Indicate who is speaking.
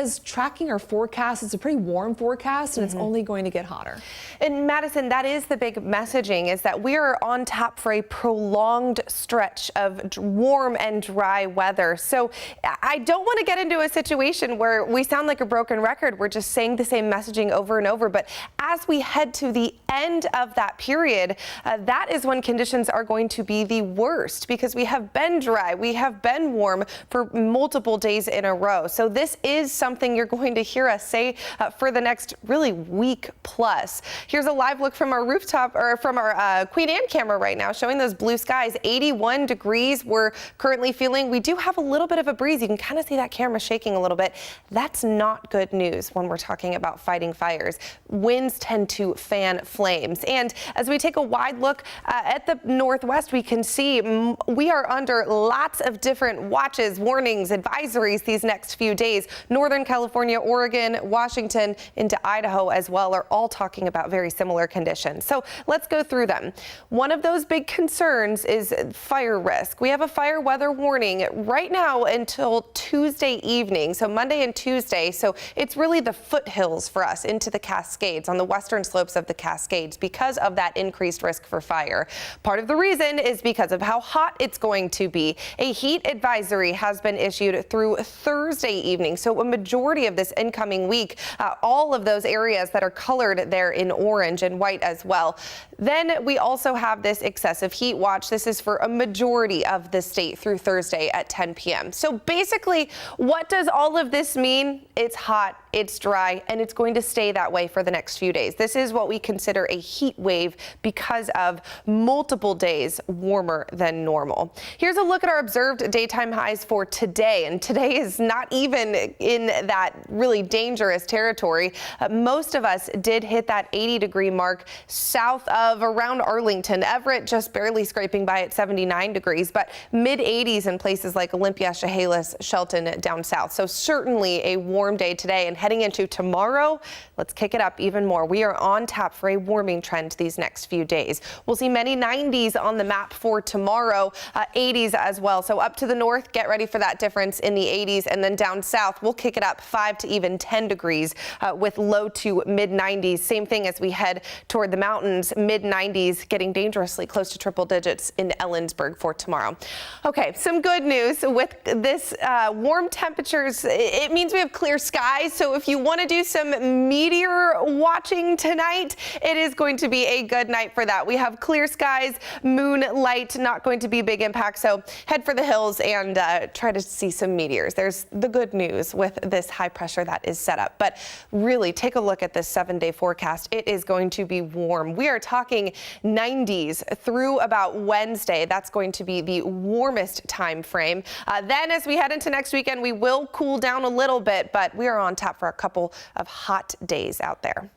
Speaker 1: As tracking our forecast, it's a pretty warm forecast and it's only going to get hotter.
Speaker 2: And Madison, that is the big messaging, is that we are on tap for a prolonged stretch of warm and dry weather. So I don't want to get into a situation where we sound like a broken record. We're just saying the same messaging over and over. But as we head to the end of that period, that is when conditions are going to be the worst, because we have been dry, we have been warm for multiple days in a row. So this is something you're going to hear us say for the next really week plus. Here's a live look from our rooftop, or from our Queen Anne camera right now, showing those blue skies. 81 degrees we're currently feeling. We do have a little bit of a breeze. You can kind of see that camera shaking a little bit. That's not good news when we're talking about fighting fires. Winds tend to fan flames. And as we take a wide look at the northwest, we can see we are under lots of different watches, warnings, advisories these next few days. Northern California, Oregon, Washington, into Idaho as well are all talking about very similar conditions. So let's go through them. One of those big concerns is fire risk. We have a fire weather warning right now until Tuesday evening, so Monday and Tuesday. So it's really the foothills for us into the Cascades, on the western slopes of the Cascades, because of that increased risk for fire. Part of the reason is because of how hot it's going to be. A heat advisory has been issued through Thursday evening. So a majority of this incoming week, all of those areas that are colored there in orange and white as well. Then we also have this excessive heat watch. This is for a majority of the state through Thursday at 10 p.m. So basically, what does all of this mean? It's hot, it's dry, and it's going to stay that way for the next few days. This is what we consider a heat wave because of multiple days warmer than normal. Here's a look at our observed daytime highs for today, and today is not even in that really dangerous territory. Most of us did hit that 80-degree mark south of around Arlington. Everett just barely scraping by at 79 degrees, but mid-80s in places like Olympia, Chehalis, Shelton down south. So certainly a warm day today, and heading into tomorrow, let's kick it up even more. We are on tap for a warming trend these next few days. We'll see many 90s on the map for tomorrow, 80s as well. So up to the north, get ready for that difference in the 80s, and then down south, we'll kick it up 5 to even 10 degrees with low to mid 90s. Same thing as we head toward the mountains, mid 90s, getting dangerously close to triple digits in Ellensburg for tomorrow. Okay, some good news with this warm temperatures. It means we have clear skies. So if you want to do some meteor watching tonight, it is going to be a good night for that. We have clear skies, moonlight, not going to be a big impact. So head for the hills and try to see some meteors. There's the good news with this high pressure that is set up. But really take a look at this 7-day forecast. It is going to be warm. We are talking 90s through about Wednesday. That's going to be the warmest time frame. Then as we head into next weekend, we will cool down a little bit, but we are on tap for a couple of hot days out there.